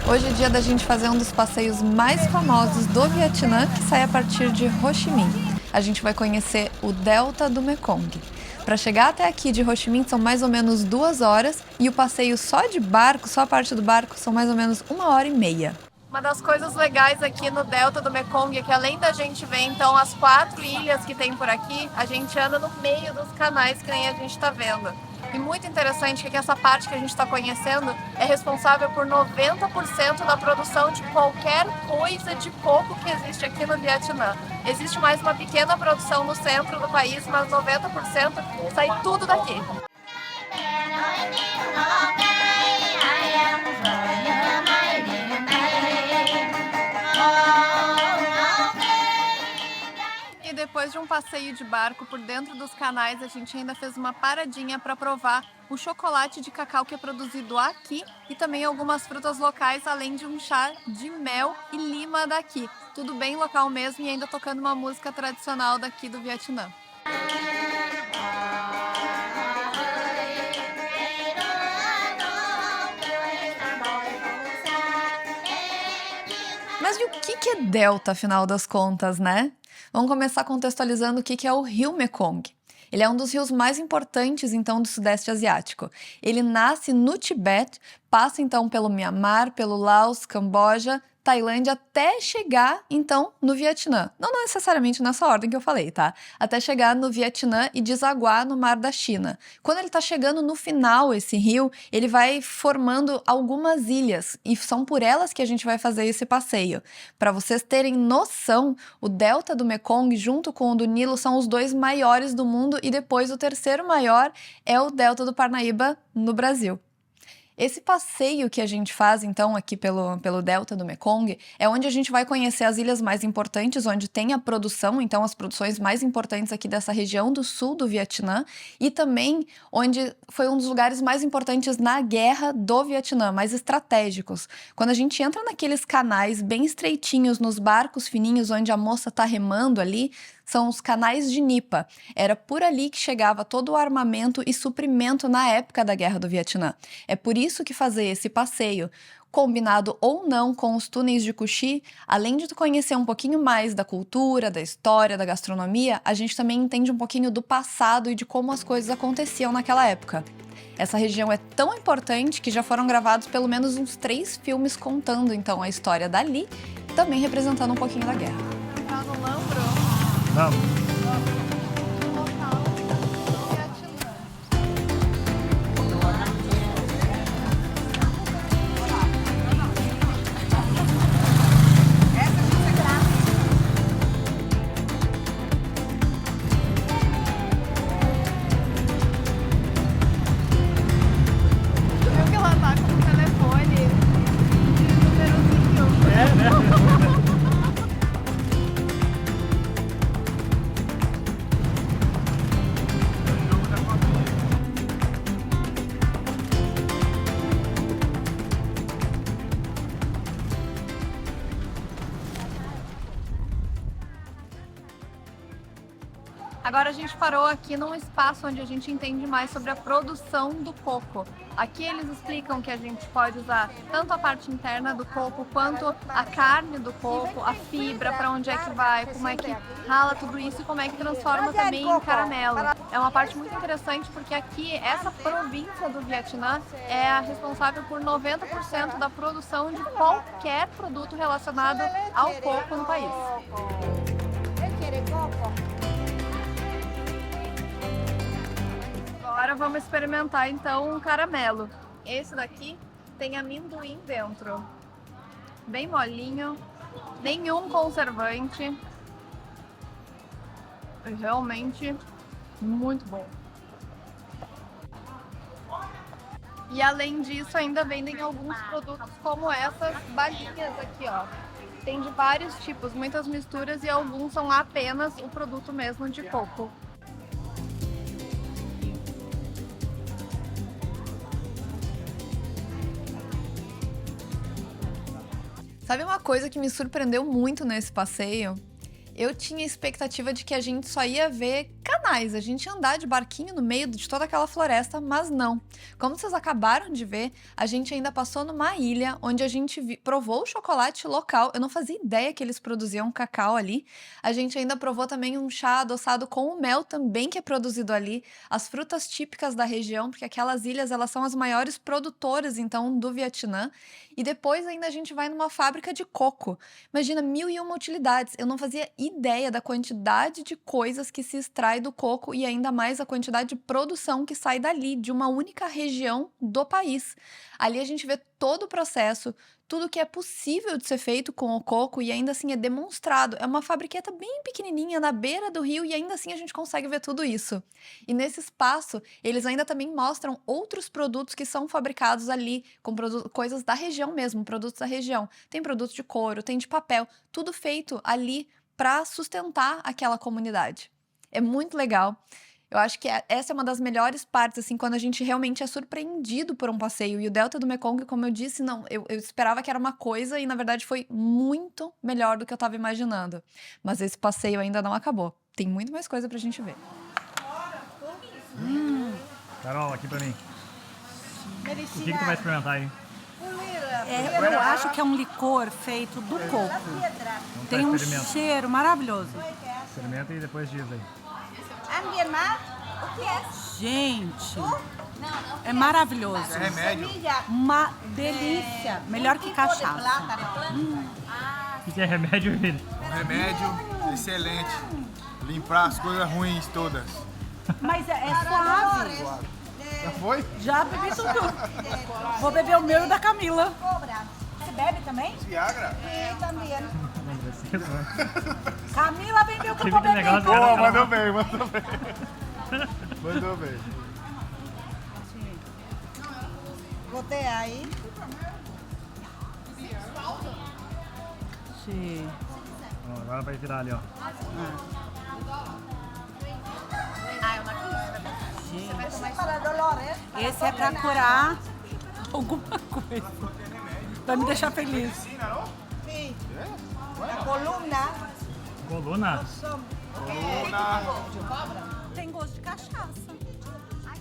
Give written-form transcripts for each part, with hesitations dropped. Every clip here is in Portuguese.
Hoje é dia da gente fazer um dos passeios mais famosos do Vietnã, que sai a partir de Ho Chi Minh. A gente vai conhecer o Delta do Mekong. Para chegar até aqui de Ho Chi Minh são mais ou menos 2 horas e o passeio só de barco, só a parte do barco, são mais ou menos 1h30. Uma das coisas legais aqui no Delta do Mekong é que além da gente ver então as 4 ilhas que tem por aqui, a gente anda no meio dos canais que nem a gente está vendo. E muito interessante é que essa parte que a gente está conhecendo é responsável por 90% da produção de qualquer coisa de coco que existe aqui no Vietnã. Existe mais uma pequena produção no centro do país, mas 90% sai tudo daqui. E depois de um passeio de barco por dentro dos canais, a gente ainda fez uma paradinha para provar o chocolate de cacau que é produzido aqui e também algumas frutas locais, além de um chá de mel e lima daqui. Tudo bem local mesmo e ainda tocando uma música tradicional daqui do Vietnã. Mas e o que é delta, afinal das contas, né? Vamos começar contextualizando o que é o rio Mekong. Ele é um dos rios mais importantes, então, do Sudeste Asiático. Ele nasce no Tibete, passa, então, pelo Mianmar, pelo Laos, Camboja, Tailândia, até chegar, então, no Vietnã. Não necessariamente nessa ordem que eu falei, tá? Até chegar no Vietnã e desaguar no Mar da China. Quando ele tá chegando no final, esse rio, ele vai formando algumas ilhas, e são por elas que a gente vai fazer esse passeio. Para vocês terem noção, o delta do Mekong, junto com o do Nilo, são os 2 maiores do mundo, e depois o terceiro maior é o delta do Parnaíba, no Brasil. Esse passeio que a gente faz, então, aqui pelo Delta do Mekong, é onde a gente vai conhecer as ilhas mais importantes, onde tem a produção, então, as produções mais importantes aqui dessa região do sul do Vietnã, e também onde foi um dos lugares mais importantes na guerra do Vietnã, mais estratégicos. Quando a gente entra naqueles canais bem estreitinhos, nos barcos fininhos, onde a moça tá remando ali, são os canais de Nipa. Era por ali que chegava todo o armamento e suprimento na época da Guerra do Vietnã. É por isso que fazer esse passeio, combinado ou não com os túneis de Cu Chi, além de tu conhecer um pouquinho mais da cultura, da história, da gastronomia, a gente também entende um pouquinho do passado e de como as coisas aconteciam naquela época. Essa região é tão importante que já foram gravados pelo menos uns 3 filmes contando então a história dali, também representando um pouquinho da guerra. Tá no Lambro? Vamos. Viu que ela tá com o telefone númerozinho? É, né? Agora a gente parou aqui num espaço onde a gente entende mais sobre a produção do coco. Aqui eles explicam que a gente pode usar tanto a parte interna do coco quanto a carne do coco, a fibra, para onde é que vai, como é que rala tudo isso e como é que transforma também em caramelo. É uma parte muito interessante porque aqui, essa província do Vietnã é a responsável por 90% da produção de qualquer produto relacionado ao coco no país. Agora vamos experimentar então um caramelo. Esse daqui tem amendoim dentro. Bem molinho, nenhum conservante. Realmente muito bom. E além disso ainda vendem alguns produtos como essas balinhas aqui, ó. Tem de vários tipos, muitas misturas e alguns são apenas o produto mesmo de coco. Sabe uma coisa que me surpreendeu muito nesse passeio? Eu tinha expectativa de que a gente só ia ver canais fenomenais. A gente ia andar de barquinho no meio de toda aquela floresta, mas não. Como vocês acabaram de ver, a gente ainda passou numa ilha onde a gente provou o chocolate local. Eu não fazia ideia que eles produziam cacau ali. A gente ainda provou também um chá adoçado com o mel também que é produzido ali. As frutas típicas da região, porque aquelas ilhas elas são as maiores produtoras então do Vietnã. E depois ainda a gente vai numa fábrica de coco. Imagina, 1001 utilidades. Eu não fazia ideia da quantidade de coisas que se extrai do coco e ainda mais a quantidade de produção que sai dali, de uma única região do país. Ali a gente vê todo o processo, tudo que é possível de ser feito com o coco e ainda assim é demonstrado. É uma fabriqueta bem pequenininha na beira do rio e ainda assim a gente consegue ver tudo isso. E nesse espaço, eles ainda também mostram outros produtos que são fabricados ali, com coisas da região mesmo, produtos da região. Tem produtos de couro, tem de papel, tudo feito ali para sustentar aquela comunidade. É muito legal. Eu acho que essa é uma das melhores partes, assim, quando a gente realmente é surpreendido por um passeio. E o Delta do Mekong, como eu disse, não, eu esperava que era uma coisa e, na verdade, foi muito melhor do que eu estava imaginando. Mas esse passeio ainda não acabou. Tem muito mais coisa pra gente ver. Carol, aqui pra mim. O que tu vai experimentar aí? Eu acho que é um licor feito do coco. Tem um cheiro maravilhoso. Experimenta e depois diz aí. O que é? Gente, é maravilhoso. É remédio. Uma delícia. Melhor que cachaça. O que é remédio, filho? Um remédio excelente. Limpar as coisas ruins todas. Mas é suave. Já foi? Já bebi tudo. Vou beber o meu e o da Camila. Você bebe também? Viagra? Camila, bebeu que eu Que vou beber. negócio, Boa, cara. mandou bem, mandou bem. Mandou bem. Botei aí. Sim. Ó, agora vai virar ali, ó. Para Dolores. Esse é pra curar alguma coisa. Pra me deixar feliz. Sim. A coluna. Coluna? Tem gosto de cachaça.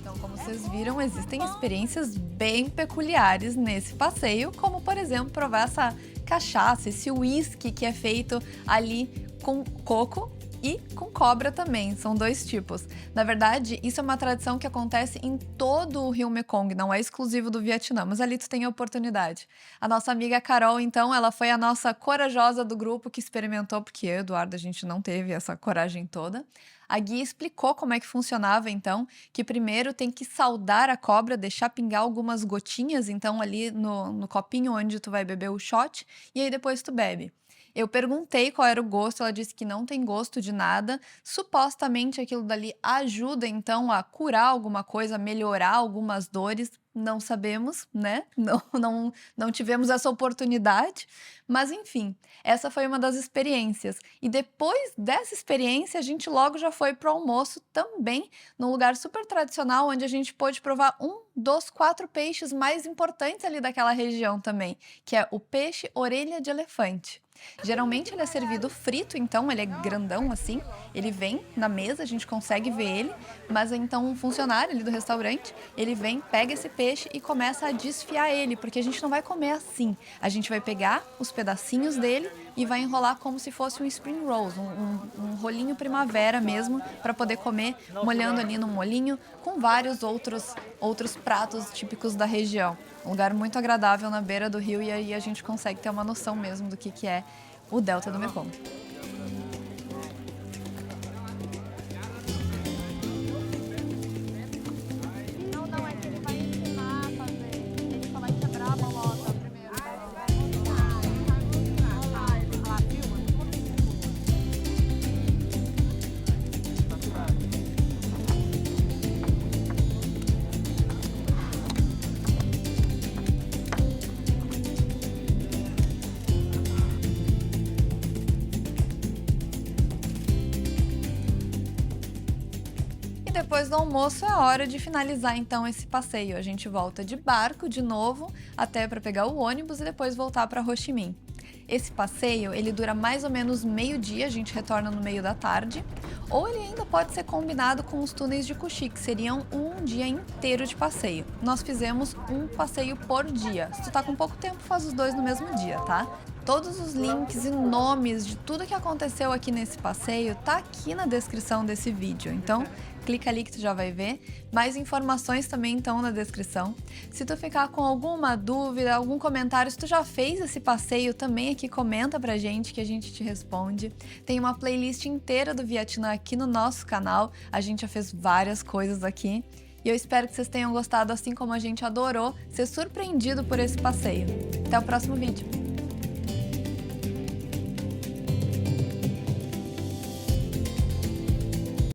Então, como vocês viram, existem experiências bem peculiares nesse passeio, como, por exemplo, provar essa cachaça, esse whisky que é feito ali com coco e com cobra também, são dois tipos. Na verdade, isso é uma tradição que acontece em todo o rio Mekong, não é exclusivo do Vietnã, mas ali tu tem a oportunidade. A nossa amiga Carol, então, ela foi a nossa corajosa do grupo que experimentou, porque eu e o Eduardo, a gente não teve essa coragem toda. A guia explicou como é que funcionava, então, que primeiro tem que saldar a cobra, deixar pingar algumas gotinhas, então, ali no copinho onde tu vai beber o shot, e aí depois tu bebe. Eu perguntei qual era o gosto, ela disse que não tem gosto de nada. Supostamente aquilo dali ajuda, então, a curar alguma coisa, a melhorar algumas dores. Não sabemos, né? Não tivemos essa oportunidade. Mas, enfim, essa foi uma das experiências. E depois dessa experiência, a gente logo já foi para o almoço também, num lugar super tradicional, onde a gente pôde provar um dos 4 peixes mais importantes ali daquela região também, que é o peixe orelha de elefante. Geralmente ele é servido frito, então ele é grandão assim, ele vem na mesa, a gente consegue ver ele, mas então um funcionário ali do restaurante, ele vem, pega esse peixe e começa a desfiar ele, porque a gente não vai comer assim, a gente vai pegar os pedacinhos dele e vai enrolar como se fosse um spring rolls, um rolinho primavera mesmo, para poder comer, molhando ali no molinho, com vários outros pratos típicos da região. Um lugar muito agradável na beira do rio e aí a gente consegue ter uma noção mesmo do que é o Delta do Mekong. Não, é que ele vai ensinar a fazer. Ele só vai quebrar a bolota primeiro. Depois do almoço é hora de finalizar então esse passeio. A gente volta de barco de novo até para pegar o ônibus e depois voltar para Ho Chi Minh. Esse passeio, ele dura mais ou menos meio-dia, a gente retorna no meio da tarde, ou ele ainda pode ser combinado com os túneis de Kuxi, que seriam um dia inteiro de passeio. Nós fizemos um passeio por dia. Se tu tá com pouco tempo, faz os dois no mesmo dia, tá? Todos os links e nomes de tudo que aconteceu aqui nesse passeio tá aqui na descrição desse vídeo, então clica ali que tu já vai ver. Mais informações também estão na descrição. Se tu ficar com alguma dúvida, algum comentário, se tu já fez esse passeio, também aqui comenta pra gente que a gente te responde. Tem uma playlist inteira do Vietnã aqui no nosso canal, a gente já fez várias coisas aqui. E eu espero que vocês tenham gostado, assim como a gente adorou ser surpreendido por esse passeio. Até o próximo vídeo!